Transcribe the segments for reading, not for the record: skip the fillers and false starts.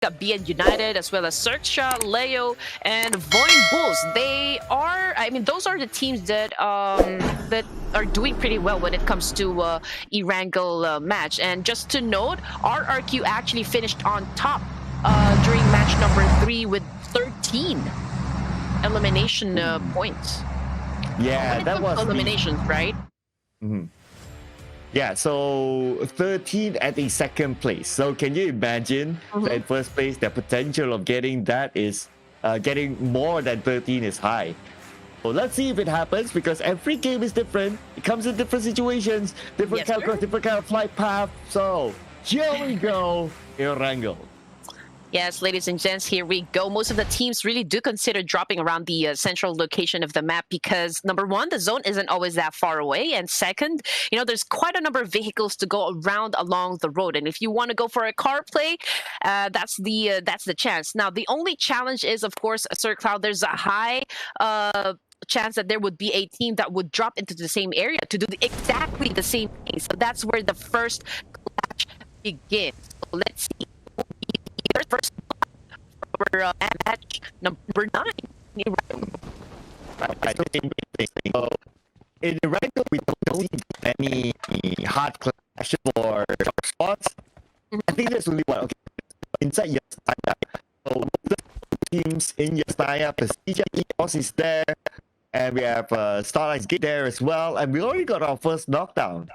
got BN United as well as Searcha, Leo, and Voin Bulls. They are, I mean, those are the teams that that are doing pretty well when it comes to Erangel match. And just to note, RRQ actually finished on top during match number 3 with 13 elimination points. Yeah, that was eliminations, right? Yeah, so 13 at the second place. So can you imagine that in first place, the potential of getting that is getting more than 13 is high. So let's see if it happens, because every game is different. It comes in different situations, different calculus, different kind of flight path. So here we go, Erangel. Yes, ladies and gents, here we go. Most of the teams really do consider dropping around the central location of the map because, number one, the zone isn't always that far away. And second, you know, there's quite a number of vehicles to go around along the road. And if you want to go for a car play, that's the chance. Now, the only challenge is, of course, Sir Cloud. There's a high chance that there would be a team that would drop into the same area to do exactly the same thing. So that's where the first clash begins. So let's see. First for match number 9. So in the rank, we don't see any hard clash for spots. I think there's only one. Okay, inside Yasnaya, so the teams in Yasnaya, Prestige EOS is there, and we have Starlight's Gate there as well, and we already got our first knockdown.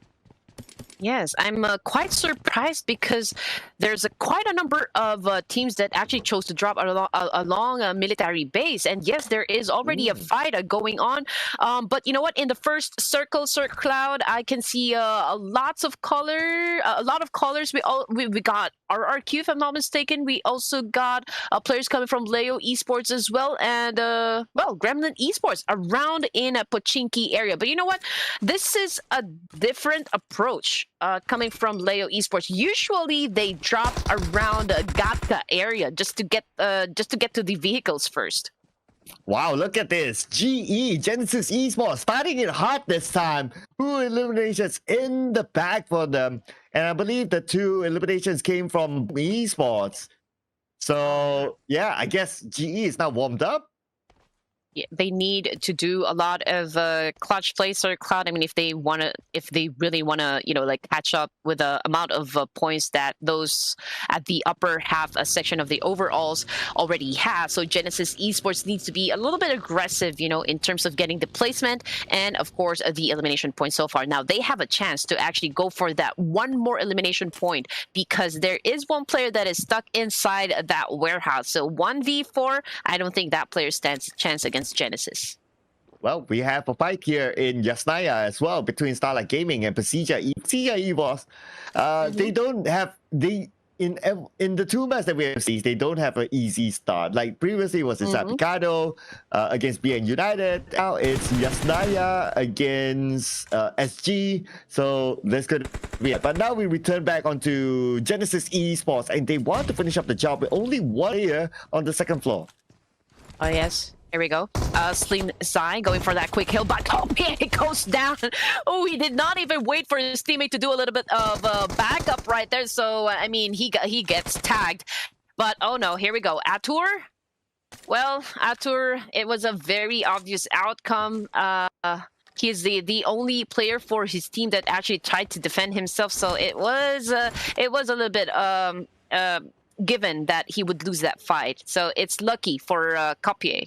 Yes, I'm quite surprised because there's quite a number of teams that actually chose to drop along a military base. And yes, there is already a fight going on. But you know what? In the first circle, Sir Cloud, I can see lots of color, a lot of colors. We got RRQ, if I'm not mistaken. We also got players coming from Leo Esports as well, and well, Gremlin Esports around in a Pochinki area. But you know what? This is a different approach. Coming from Leo Esports, usually they drop around Gatka area just to get to the vehicles first. Wow, look at this. GE, Genesis Esports, starting it hot this time. 2 eliminations in the bag for them. And I believe the 2 eliminations came from Esports. So, yeah, I guess GE is now warmed up. Yeah, they need to do a lot of clutch plays or Cloud. I mean, if they really wanna, you know, like catch up with the amount of points that those at the upper half section of the overalls already have. So Genesis Esports needs to be a little bit aggressive, you know, in terms of getting the placement and, of course, the elimination points so far. Now they have a chance to actually go for that one more elimination point because there is one player that is stuck inside that warehouse. So 1v4, I don't think that player stands a chance against Genesis. Well, we have a fight here in Yasnaya as well between Starlight Gaming and Prestige EVOS. They don't have in the 2 matches that we have seen, they don't have an easy start. Like previously it was Picado against BN United. Now it's Yasnaya against SG. So that's good. But now we return back onto Genesis Esports, and they want to finish up the job with only 1 player on the second floor. Oh yes. Here we go. Slim Sai going for that quick hill, but it goes down. Oh, he did not even wait for his teammate to do a little bit of backup right there. So, I mean, he gets tagged. But, oh no, here we go. Atur? Well, Atur, it was a very obvious outcome. He is the only player for his team that actually tried to defend himself. So it was a little bit given that he would lose that fight. So it's lucky for Copier.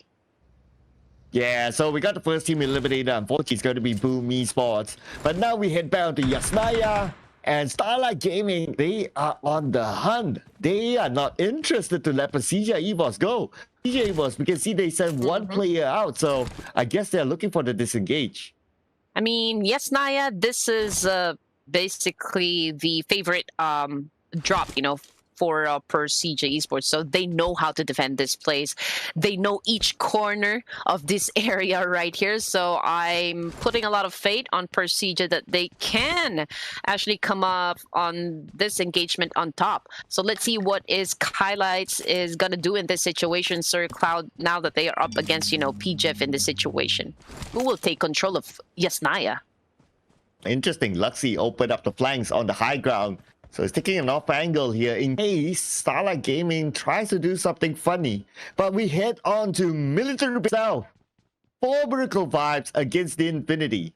Yeah, so we got the first team eliminated. Unfortunately, it's going to be Boom Esports. But now we head back to Yasnaya and Starlight Gaming. They are on the hunt. They are not interested to let Prestige EVOS go. Prestige EVOS, we can see they sent 1 player out. So I guess they're looking for the disengage. I mean, Yasnaya, this is basically the favorite drop, you know, for Prestige Esports. So they know how to defend this place. They know each corner of this area right here. So I'm putting a lot of faith on Prestige that they can actually come up on this engagement on top. So let's see what Kylights is going to do in this situation, Sir Cloud, now that they are up against, you know, PJF in this situation. Who will take control of Yasnaya? Interesting. Luxy opened up the flanks on the high ground. So it's taking an off angle here in case Starlight Gaming tries to do something funny. But we head on to Military Base now. 4 Miracle Vibes against the Infinity.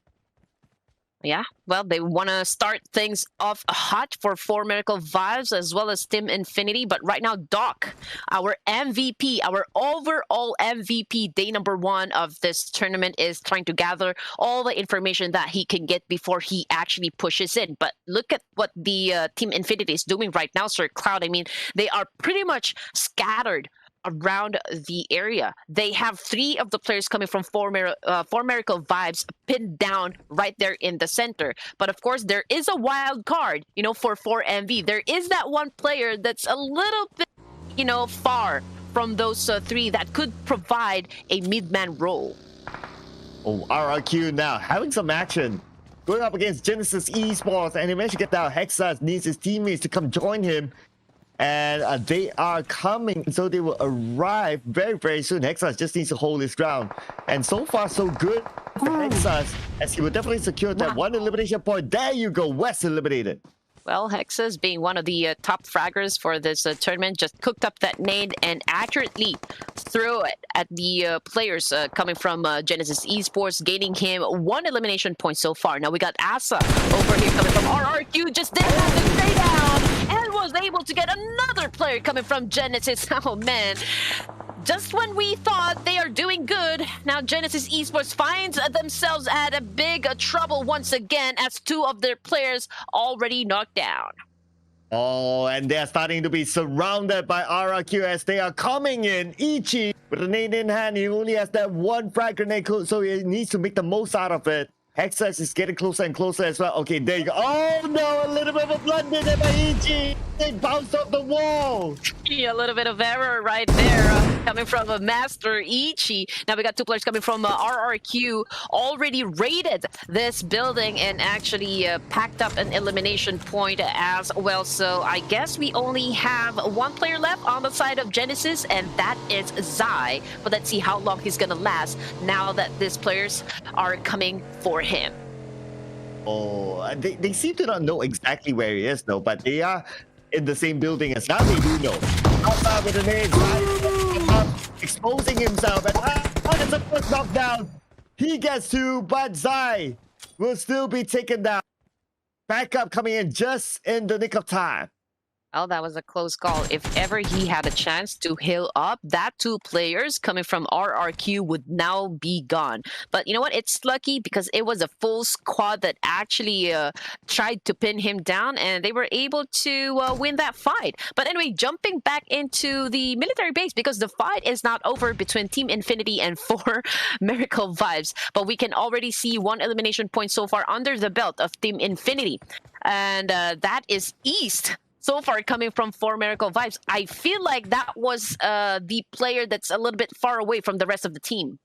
Yeah, well, they want to start things off hot for 4 Miracle Vibes as well as Team Infinity. But right now, Doc, our MVP, our overall MVP, day number 1 of this tournament, is trying to gather all the information that he can get before he actually pushes in. But look at what the Team Infinity is doing right now, Sir Cloud. I mean, they are pretty much scattered around the area. They have 3 of the players coming from 4 Miracle Vibes pinned down right there in the center. But of course, there is a wild card, you know, for 4MV. There is that one player that's a little bit, you know, far from those 3 that could provide a mid-man role. Oh, RRQ now having some action. Going up against Genesis Esports, and he managed to get down. Hexa needs his teammates to come join him. And they are coming, so they will arrive very, very soon. Hexas just needs to hold his ground. And so far, so good for Hexas, as he will definitely secure that 1 elimination point. There you go, West eliminated. Well, Hexas, being one of the top fraggers for this tournament, just cooked up that nade and accurately threw it at the players coming from Genesis Esports, gaining him 1 elimination point so far. Now we got Asa over here coming from RRQ, just didn't have to stay down, and was able to get another player coming from Genesis. Oh, man. Just when we thought they are doing good, now Genesis Esports finds themselves at a big trouble once again as 2 of their players already knocked down. Oh, and they're starting to be surrounded by RRQ as they are coming in. Ichi, with a nade in hand, he only has that 1 frag grenade, so he needs to make the most out of it. Hexas is getting closer and closer as well. Okay, there you go. Oh no, a little bit of a blunder there by Ichi. They bounced off the wall. Yeah, a little bit of error right there coming from a Master Ichi. Now we got 2 players coming from RRQ, already raided this building and actually packed up an elimination point as well. So I guess we only have 1 player left on the side of Genesis, and that is Zai. But let's see how long he's gonna last now that these players are coming for him. Oh, they seem to not know exactly where he is though, but they are in the same building as now. They do know. Outside with the name, exposing himself, and it's a first knockdown. He gets 2, but Zai will still be taken down. Backup coming in just in the nick of time. Well, that was a close call. If ever he had a chance to heal up, that 2 players coming from RRQ would now be gone. But you know what? It's lucky because it was a full squad that actually tried to pin him down, and they were able to win that fight. But anyway, jumping back into the military base, because the fight is not over between Team Infinity and 4 Miracle Vibes. But we can already see 1 elimination point so far under the belt of Team Infinity. And that is East. So far, coming from 4 Miracle Vibes, I feel like that was the player that's a little bit far away from the rest of the team.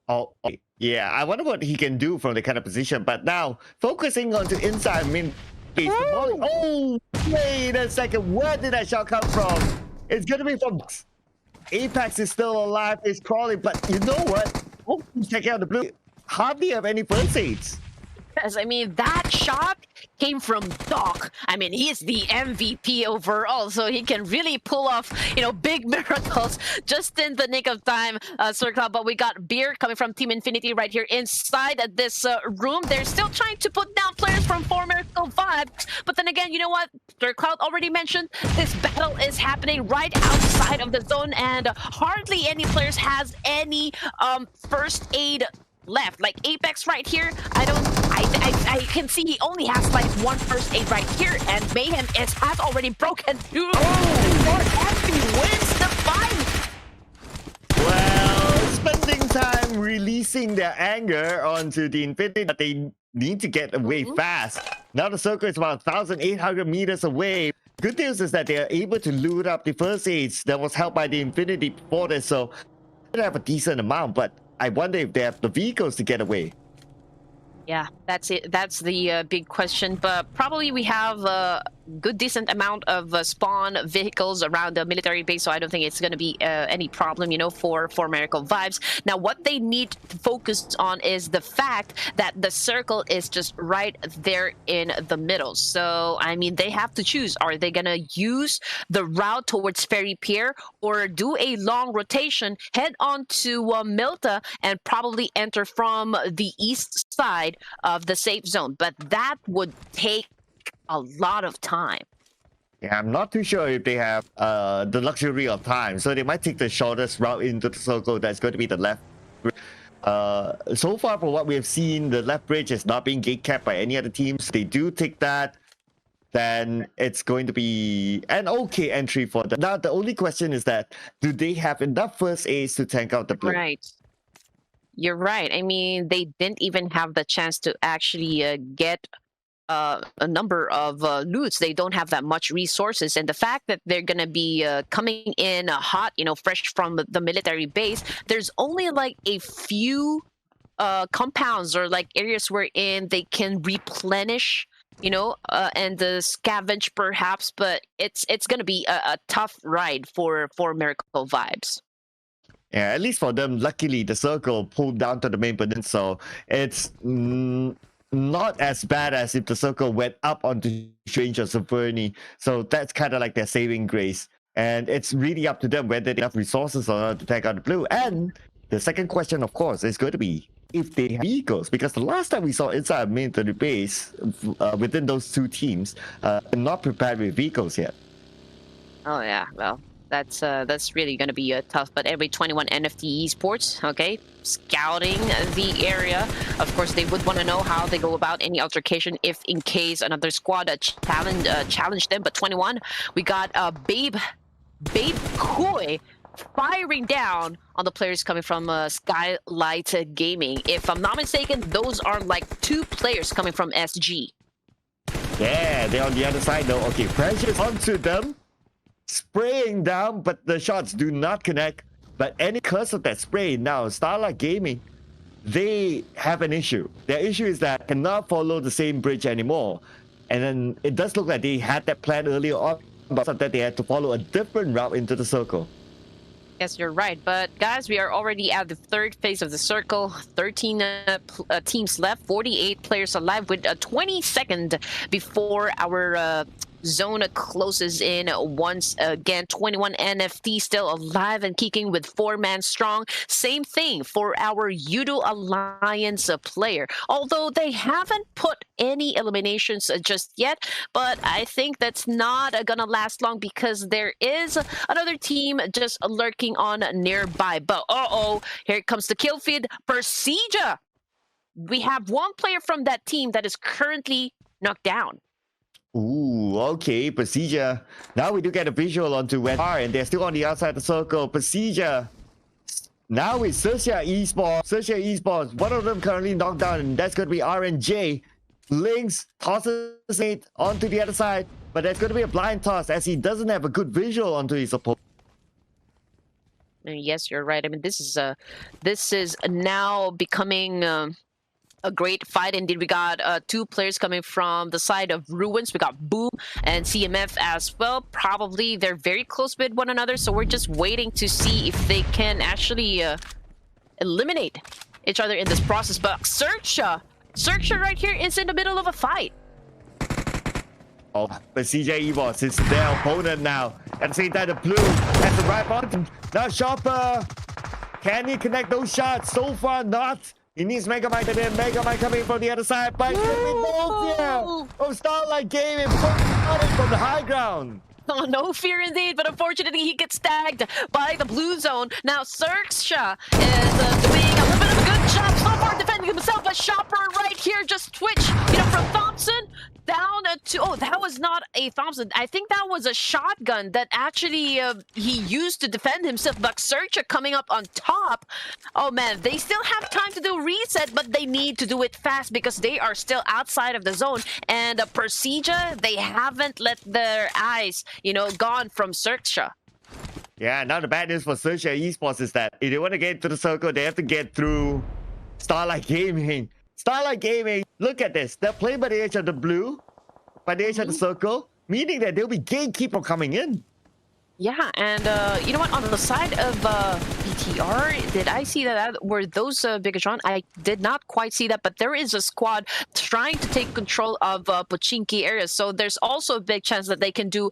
Oh, yeah. I wonder what he can do from the kind of position. But now, focusing on to inside mid base. Oh, wait a second. Where did that shot come from? It's going to be from Apex is still alive. It's crawling. But you know what? Oh, check out the blue. Hardly have any first aids. Yes, I mean, that shot came from Doc. I mean, he is the MVP overall, so he can really pull off, you know, big miracles just in the nick of time, Sir Cloud. But we got Beer coming from Team Infinity right here inside this room. They're still trying to put down players from 4 Miracle Vibes. But then again, you know what? Sir Cloud already mentioned this battle is happening right outside of the zone, and hardly any players has any first aid left. Like Apex right here, I can see he only has like 1 first aid right here, and Mayhem has already broken through. Happy wins the fight. Well, spending time releasing their anger onto the Infinity, but they need to get away fast. Now the circle is about 1,800 meters away. Good news is that they are able to loot up the first aids that was held by the Infinity before this, so they have a decent amount, but I wonder if they have the vehicles to get away. Yeah, that's it. That's the big question. But probably we have good decent amount of spawn vehicles around the military base, so I don't think it's going to be any problem, you know, for Miracle Vibes. Now, what they need to focus on is the fact that the circle is just right there in the middle. So, I mean, they have to choose. Are they going to use the route towards Ferry Pier or do a long rotation, head on to Milta, and probably enter from the east side of the safe zone? But that would take a lot of time. Yeah, I'm not too sure if they have the luxury of time, so they might take the shortest route into the circle. That's going to be the left. So far, from what we have seen, the left bridge is not being gate capped by any other teams. They do take that, then it's going to be an okay entry for them. Now, the only question is that do they have enough first aids to tank out the blue? Right. You're right. I mean, they didn't even have the chance to actually get a number of loots. They don't have that much resources, and the fact that they're gonna be coming in hot, you know, fresh from the military base, there's only like a few compounds or like areas wherein they can replenish, you know, and scavenge perhaps, but it's gonna be a tough ride for Miracle Vibes. Yeah, at least for them, luckily the circle pulled down to the main peninsula. It's not as bad as if the circle went up onto Strange or Severny. So that's kind of like their saving grace. And it's really up to them whether they have resources or not to take out the blue. And the second question, of course, is going to be if they have vehicles. Because the last time we saw inside a military base within those two teams, they're not prepared with vehicles yet. Oh yeah, well, that's really going to be tough. But every 21 NFT esports, okay, scouting the area. Of course, they would want to know how they go about any altercation if in case another squad challenge them. But 21, we got Babe Koi firing down on the players coming from Skylight Gaming. If I'm not mistaken, those are like 2 players coming from SG. Yeah, they're on the other side though. Okay, pressure's onto them. Spraying down, but the shots do not connect. But any curse of that spray, now Starlight Gaming, they have an issue. Their issue is that cannot follow the same bridge anymore. And then it does look like they had that plan earlier on, but that they had to follow a different route into the circle. Yes, you're right. But guys, we are already at the third phase of the circle. 13 teams left, 48 players alive with 20 seconds before our zone closes in once again. 21 NFT still alive and kicking with 4-man strong. Same thing for our Yoodo Alliance player. Although they haven't put any eliminations just yet, but I think that's not gonna last long because there is another team just lurking on nearby. But here comes the kill feed. Persija! We have one player from that team that is currently knocked down. Ooh, okay, Persija. Now we do get a visual onto where they are, and they're still on the outside of the circle. Persija. Now it's Sersha Esports. One of them currently knocked down, and that's going to be RNJ. Lynx tosses it onto the other side, but that's going to be a blind toss as he doesn't have a good visual onto his opponent. Yes, you're right. I mean, this is now becoming a great fight. Indeed, we got 2 players coming from the side of Ruins. We got Boom and CMF as well. Probably they're very close with one another, so we're just waiting to see if they can actually eliminate each other in this process. But Sersha right here is in the middle of a fight. Oh, but CJ Evos is their opponent now. At the same time, the blue has the right button. Now Chopper, can he connect those shots? So far, not. He needs Megamind, and then Megamind coming from the other side. But no fear from Starlight Gaming from the high ground. Oh, no fear indeed, but unfortunately he gets tagged by the blue zone. Now Sersha is doing a little bit of a good job so far defending himself, but Shopper right here just twitch, you know, from Thompson down to, oh, that was not a Thompson. I think that was a shotgun that actually he used to defend himself. But Sersha coming up on top. Oh man, they still have time to do reset, but they need to do it fast because they are still outside of the zone. And Persija, they haven't let their eyes, you know, gone from Sersha. Yeah, now the bad news for Sersha Esports is that if they want to get into the circle, they have to get through Starlight Gaming. Starlight Gaming, look at this. They're playing by the edge of the blue, by the edge of the circle. meaning that there'll be gatekeeper coming in. Yeah, and you know what? On the side of BTR, did I see that? Were those Bigatron? I did not quite see that, but there is a squad trying to take control of Pochinki area, so there's also a big chance that they can do,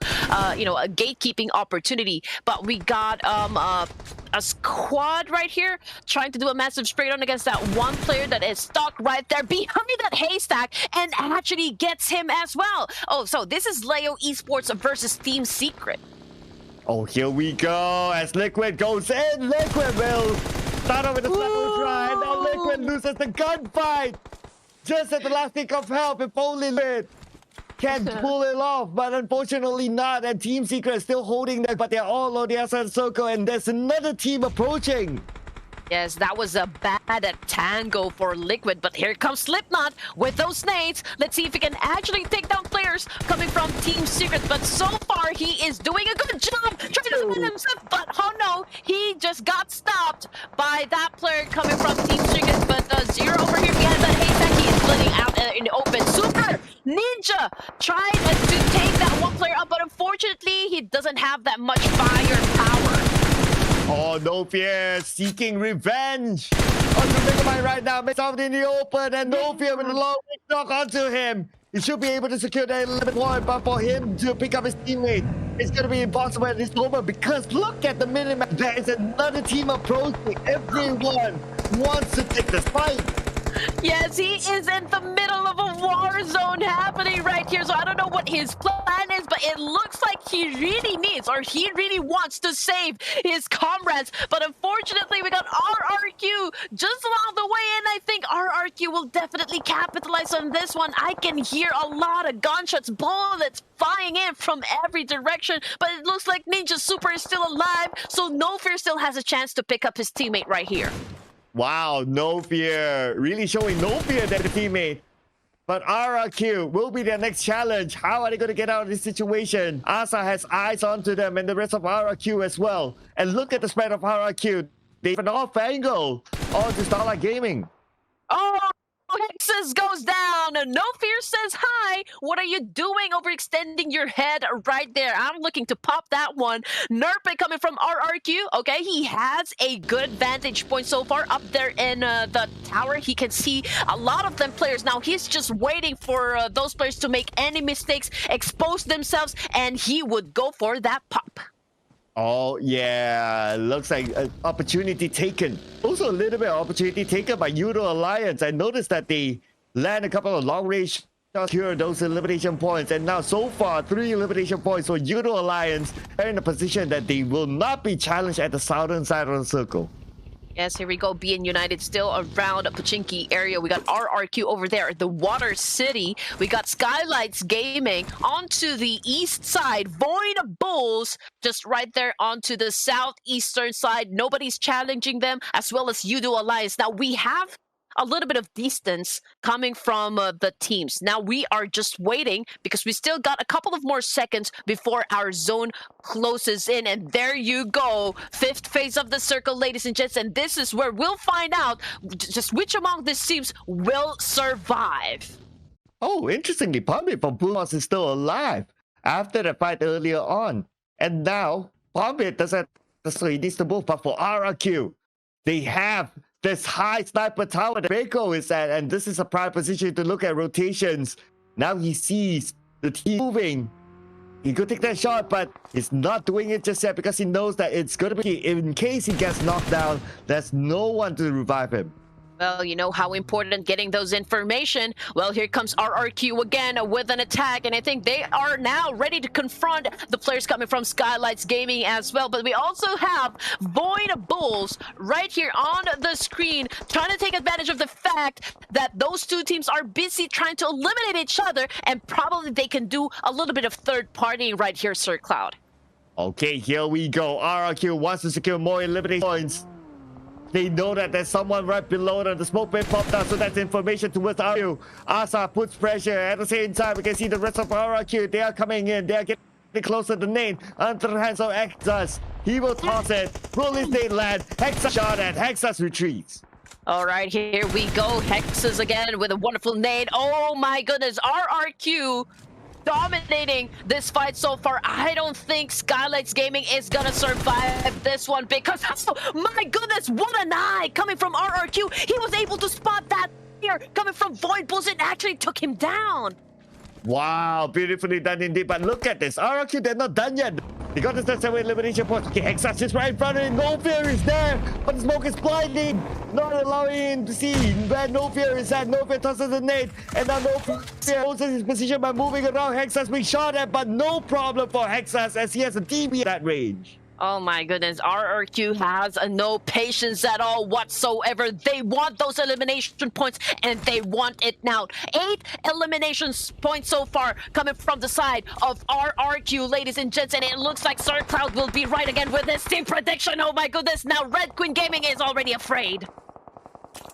you know, a gatekeeping opportunity. But we got a squad right here trying to do a massive spray on against that one player that is stuck right there behind that haystack and actually gets him as well. Oh, so this is Leo Esports versus Team Secret. Oh, here we go. As Liquid goes in, Liquid will start off with a second try, and now Liquid loses the gunfight. Just at the last tick of help, if only Liquid can pull it off, but unfortunately not. And Team Secret is still holding them, but they're all on the outside circle, and there's another team approaching. Yes, that was a bad tango for Liquid, but here comes Slipknot with those nades. Let's see if he can actually take down players coming from Team Secret, but so far he is doing a good job trying to defend himself, but oh no, he just got stopped by that player coming from Team Secret, but Zero over here behind that haystack, he is letting out in the open. Super Ninja tried to take that one player up, but unfortunately he doesn't have that much firepower. Oh, No Fear seeking revenge. On the Megamind right now, makes out in the open, and No Fear with a long knock onto him. He should be able to secure that 11 point, but for him to pick up his teammate, it's going to be impossible at this moment because look at the minimap. There is another team approaching. Everyone wants to take this fight. Yes, he is in the middle of a war zone happening right here, so I don't know what his plan is, but it looks like he really needs, or he really wants to save his comrades, but unfortunately we got RRQ just along the way, and I think RRQ will definitely capitalize on this one. I can hear a lot of gunshots, bullets flying in from every direction, but it looks like Ninja Super is still alive, so No Fear still has a chance to pick up his teammate right here. Wow, No Fear. Really showing No Fear that the teammate. But RRQ will be their next challenge. How are they going to get out of this situation? Asa has eyes onto them and the rest of RRQ as well. And look at the spread of RRQ. They have an off angle onto Starlight Gaming. Oh! Hexus goes down. No Fear says hi. What are you doing overextending your head right there? I'm looking to pop that one. Nerpe coming from RRQ. Okay, he has a good vantage point so far up there in the tower. He can see a lot of them players. Now he's just waiting for those players to make any mistakes, expose themselves, and he would go for that pop. Oh, yeah. Looks like an opportunity taken. Also, a little bit of opportunity taken by Yoodo Alliance. I noticed that they land a couple of long-range shots, secure those elimination points. And now, so far, 3 elimination points for Yoodo Alliance. They're in a position that they will not be challenged at the southern side of the circle. Yes, here we go. Being United still around Pochinki area. We got RRQ over there, the Water City. We got Skylights Gaming onto the east side. Voin Bulls just right there onto the southeastern side. Nobody's challenging them, as well as Yoodo Alliance. Now we have a little bit of distance coming from the teams. Now we are just waiting because we still got a couple of more seconds before our zone closes in. And there you go. 5th phase of the circle, ladies and gents. And this is where we'll find out just which among these teams will survive. Oh, interestingly, Pombe from Pumas is still alive after the fight earlier on. And now, Pombe doesn't, so he needs to move. But for RRQ, they have this high sniper tower that Reiko is at, and this is a prime position to look at rotations. Now he sees the team moving. He could take that shot, but he's not doing it just yet because he knows that it's going to be, in case he gets knocked down, there's no one to revive him. Well, you know how important getting those information. Well, here comes RRQ again with an attack, and I think they are now ready to confront the players coming from Skylights Gaming as well. But we also have Voin Bulls right here on the screen, trying to take advantage of the fact that those two teams are busy trying to eliminate each other, and probably they can do a little bit of third party right here, Sir Cloud. Okay, here we go. RRQ wants to secure more elimination points. They know that there's someone right below them. The smoke may pop down, so that's information towards RRQ. Asa puts pressure. At the same time, we can see the rest of RRQ. They are coming in. They are getting closer to Nate. Under the hands of Hexus. He will toss it. Will his Nate land? Hexus shot at. Hexus retreats. All right, here we go. Hexus again with a wonderful nade. Oh my goodness. RRQ dominating this fight so far. I don't think Skylights Gaming is gonna survive this one because, oh my goodness, what an eye coming from RRQ. He was able to spot that here coming from Voin. Bullshit actually took him down. Wow, beautifully done indeed. But look at this. RRQ, they're not done yet. They got this 7 elimination point. Okay, Hexas is right in front of him. No Fear is there, but the smoke is blinding, not allowing him to see where No Fear is at. No Fear tosses the nade, and now No Fear holds his position by moving around. Hexas being shot at, but no problem for Hexas as he has a DB at that range. Oh my goodness, RRQ has no patience at all whatsoever. They want those elimination points and they want it now. 8 elimination points so far coming from the side of RRQ, ladies and gents, and it looks like Sir Cloud will be right again with his team prediction. Oh my goodness, now Red Queen Gaming is already afraid.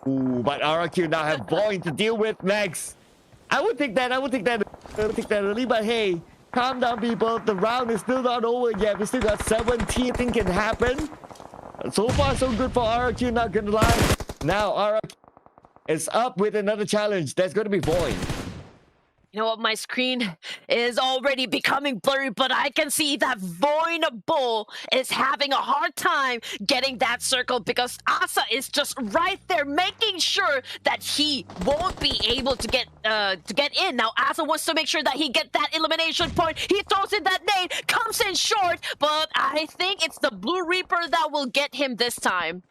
Ooh, but RRQ now have Voin to deal with next. I would think that early, but hey, calm down, people. The round is still not over yet. We still got 17 things can happen. So far, so good for RRQ, not gonna lie. Now, RRQ is up with another challenge. That's going to be Voin. You know what? My screen is already becoming blurry, but I can see that Voin Bull is having a hard time getting that circle because Asa is just right there, making sure that he won't be able to get in. Now Asa wants to make sure that he get that elimination point. He throws in that nade, comes in short, but I think it's the Blue Reaper that will get him this time.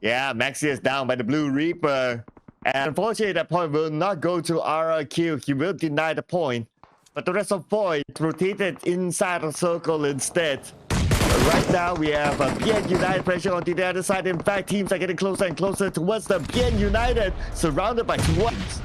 Yeah, Maxi is down by the Blue Reaper. And unfortunately, that point will not go to RRQ. He will deny the point. But the rest of Void rotated inside the circle instead. Right now, we have a BN United pressure on the other side. In fact, teams are getting closer and closer towards the BN United, surrounded by 2 ones.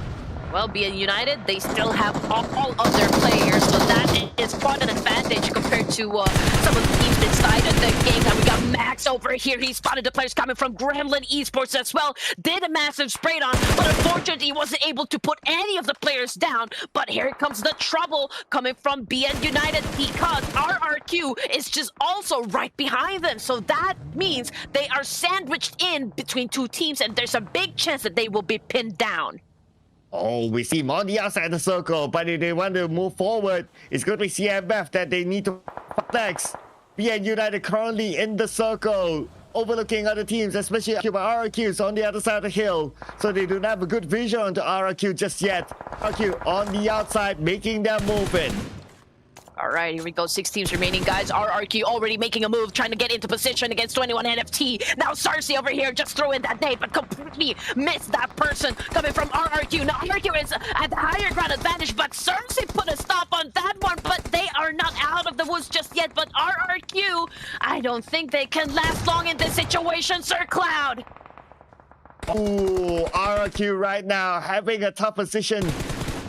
Well, being United, they still have all of their players, so that is quite an advantage compared to some of the teams inside of the game. Now we got Max over here. He spotted the players coming from Gremlin Esports as well. Did a massive spray on, but unfortunately he wasn't able to put any of the players down. But here comes the trouble coming from BN United because RRQ is just also right behind them. So that means they are sandwiched in between 2 teams, and there's a big chance that they will be pinned down. Oh, we see him on the outside of the circle, but if they want to move forward, it's going to be CMF that they need to next. BN United currently in the circle, overlooking other teams, especially RRQ's on the other side of the hill. So they do not have a good vision onto RRQ just yet. RRQ on the outside, making their move in. All right, here we go. 6 teams remaining, guys. RRQ already making a move, trying to get into position against 21 NFT. Now Sarsi over here just throwing that nade, but completely missed that person coming from RRQ. Now RRQ is at the higher ground advantage, but Sarsi put a stop on that one, but they are not out of the woods just yet. But RRQ, I don't think they can last long in this situation, Sir Cloud. Ooh, RRQ right now having a tough position.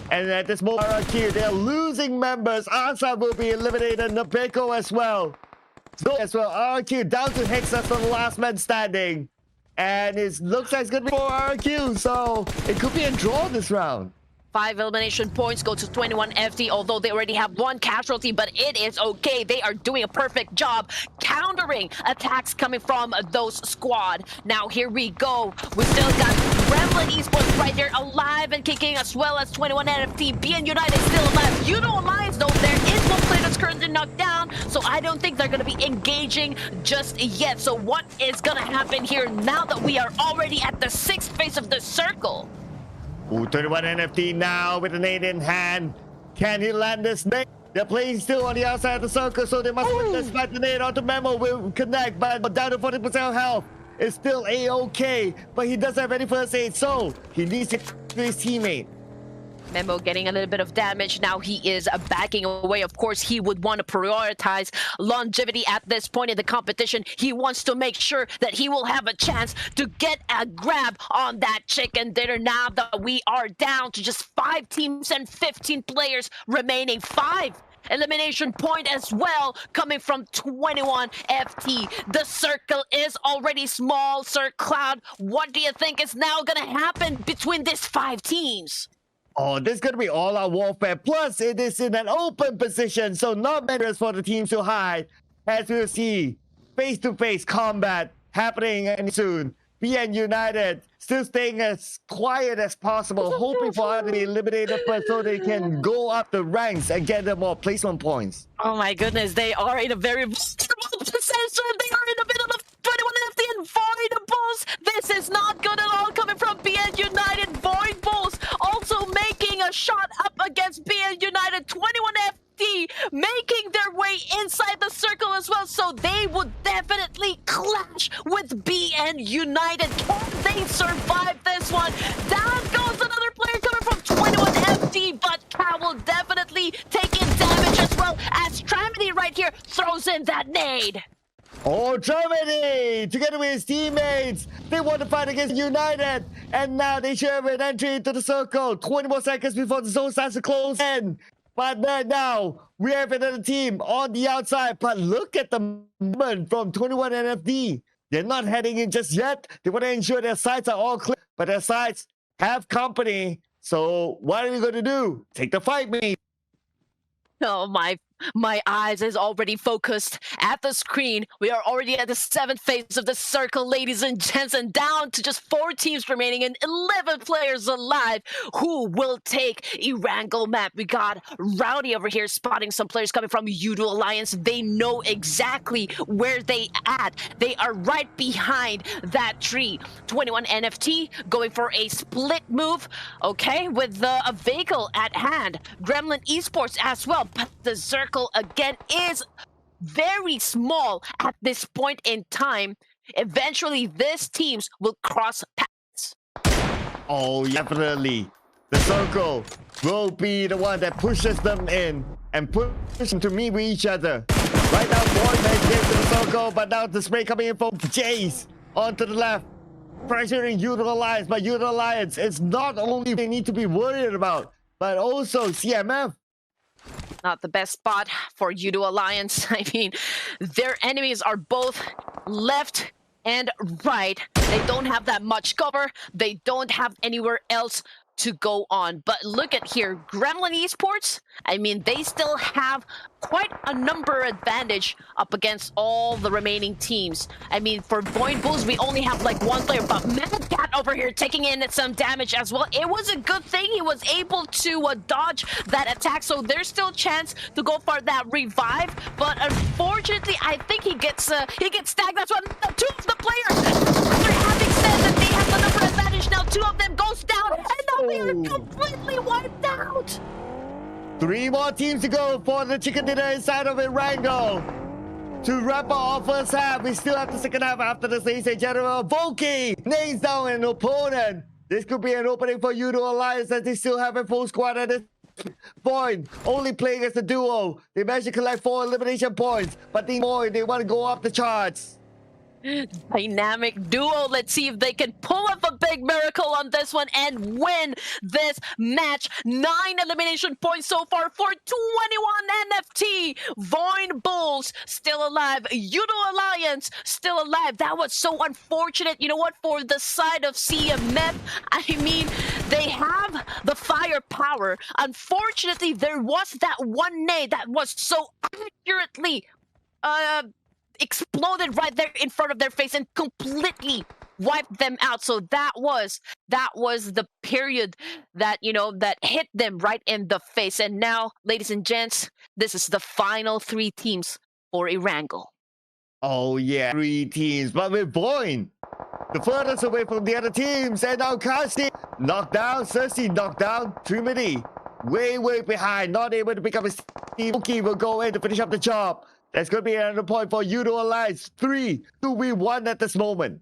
And at this moment, RRQ, they're losing members. Asa will be eliminated, Nabeko as well. RRQ down to Hexas on the last man standing. And it looks like it's going to be for RRQ, so it could be a draw this round. 5 elimination points go to 21 FT, although they already have 1 casualty, but it is okay. They are doing a perfect job countering attacks coming from those squad. Now here we go. We still got Gremlin Esports right there alive and kicking, as well as 21 NFT. BN United still alive. Yoodo Alliance, though, there is 1 player that's currently knocked down, so I don't think they're going to be engaging just yet. So what is going to happen here now that we are already at the 6th phase of the circle? Ooh, 21 NFT now with a nade in hand. Can he land this nade? They're playing still on the outside of the circle, so they must win this fight. The nade onto Memo will connect, but down to 40% health. It's still A-okay, but he doesn't have any first aid, so he needs to his teammate. Memo getting a little bit of damage. Now he is backing away. Of course, he would want to prioritize longevity at this point in the competition. He wants to make sure that he will have a chance to get a grab on that chicken dinner now that we are down to just 5 teams and 15 players remaining. 5 elimination point as well coming from 21 FT. The circle is already small, Sir Cloud. What do you think is now going to happen between these 5 teams? Oh, this is going to be all-out warfare. Plus, it is in an open position, so not matters for the teams to hide. As we'll see, face-to-face combat happening any soon. BN United still staying as quiet as possible, hoping for us to be eliminated first so they can go up the ranks and get them more placement points. Oh my goodness, they are in a very vulnerable position. They are in the middle of 21FD and Voin Bulls. This is not good at all coming from BN United. Voin Bulls also making a shot up against BN United. 21FD making their way inside the circle as well, so they would definitely clash with BN United. Can they survive this one? Down goes another player coming from 21FD, but Cow will definitely take in damage as well as Tramedy right here throws in that nade. Oh, Germany! Together with his teammates, they want to fight against United, and now they share an entry into the circle. 20 more seconds before the zone starts to close in. But now we have another team on the outside. But look at the movement from 21 NFD. They're not heading in just yet. They want to ensure their sides are all clear, but their sides have company. So what are we going to do? Take the fight, mate. Oh, my eyes is already focused at the screen. We are already at the 7th phase of the circle, ladies and gents, and down to just 4 teams remaining and 11 players alive. Who will take Erangel map? We got Rowdy over here spotting some players coming from Yoodo Alliance. They know exactly where they at. They are right behind that tree. 21 NFT going for a split move, okay, with a vehicle at hand. Gremlin Esports as well, but the circle again is very small at this point in time. Eventually, these teams will cross paths. Oh, definitely. The circle will be the one that pushes them in and push them to meet with each other. Right now, Voin has get to the circle, but now the spray coming in from Jace onto the left. Pressuring Yoodo Alliance, but Yoodo Alliance is not only they need to be worried about, but also CMF. Not the best spot for Yoodo Alliance. I mean, their enemies are both left and right. They don't have that much cover. They don't have anywhere else to go on. But look at here, Gremlin Esports, I mean, they still have quite a number advantage up against all the remaining teams. I mean, for Voin Bulls, we only have like 1 player, but Memukau over here taking in some damage as well. It was a good thing he was able to dodge that attack, so there's still a chance to go for that revive. But unfortunately, I think he gets tagged. That's one. 2 of the players, after having said that they have the number advantage now, 2 of them goes down, and now they are completely wiped out. 3 more teams to go for the chicken dinner inside of Erangel. To wrap our first half, we still have the second half after the ladies and gentlemen. Volky nails down an opponent. This could be an opening for Yoodo Alliance as they still have a full squad at this point. Only playing as a duo. They managed to collect 4 elimination points, but they want to go up the charts. Dynamic duo. Let's see if they can pull off a big miracle on this one and win this match. 9 elimination points so far for 21 NFT. Voin Bulls still alive. Yoodo Alliance still alive. That was so unfortunate. You know what? For the side of CMF, I mean, they have the firepower. Unfortunately, there was that one nade that was so accurately exploded right there in front of their face and completely wiped them out. So that was the period that, you know, that hit them right in the face. And now, ladies and gents, this is the final 3 teams for Erangel. Oh yeah, 3 teams, but with Voin the furthest away from the other teams, and now Kasi knocked down, Cersei knocked down, Trimity way behind, not able to pick up his team. Mookie will go in to finish up the job. That's going to be another point for Yoodo Alliance. 3-2-1 at this moment.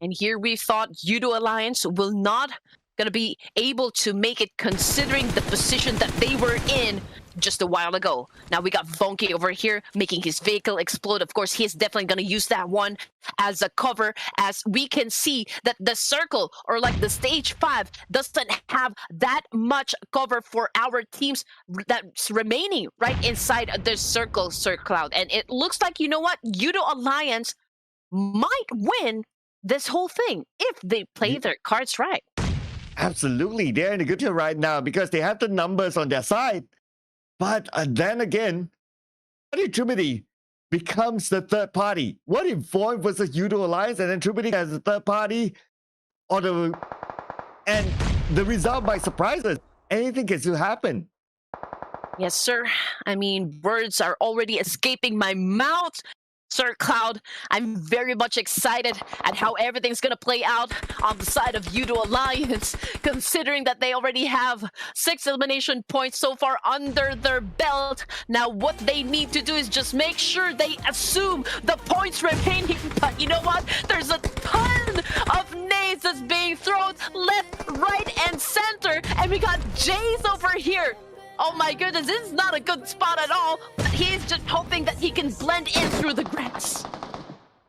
And here we thought Yoodo Alliance will not going to be able to make it considering the position that they were in just a while ago. Now we got Vonky over here making his vehicle explode. Of course, he's definitely going to use that one as a cover, as we can see that the circle, or like the stage 5, doesn't have that much cover for our teams that's remaining right inside the circle, Sir Cloud. And it looks like, you know what, Yoodo Alliance might win this whole thing if they play their cards right. Absolutely, they're in a good deal right now because they have the numbers on their side. But then again, Trimity becomes the third party? What if Voin versus Yoodo Alliance and then Tribute as the third party? And the result might surprise us. Anything can still happen. Yes, sir. I mean, words are already escaping my mouth. Sir Cloud, I'm very much excited at how everything's gonna play out on the side of Yoodo Alliance, considering that they already have 6 elimination points so far under their belt. Now what they need to do is just make sure they assume the points remaining. But you know what? There's a ton of nades that's being thrown left, right, and center. And we got Jace over here. Oh my goodness, this is not a good spot at all. He's just hoping that he can blend in through the grass.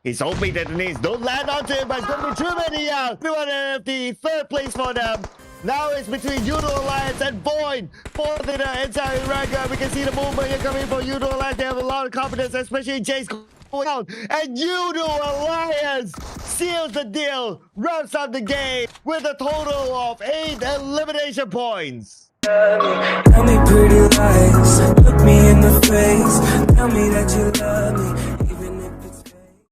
He's hoping that the nades don't land onto him, but it's going to be too many out. 250, third place for them. Now it's between Yoodo Alliance and Voin. Fourth in the entire Erangel. We can see the movement here coming from Yoodo Alliance. They have a lot of confidence, especially Jace going out. And Yoodo Alliance seals the deal, wraps up the game with a total of 8 elimination points. Tell me pretty lies, look me in the face. Tell me that you love me.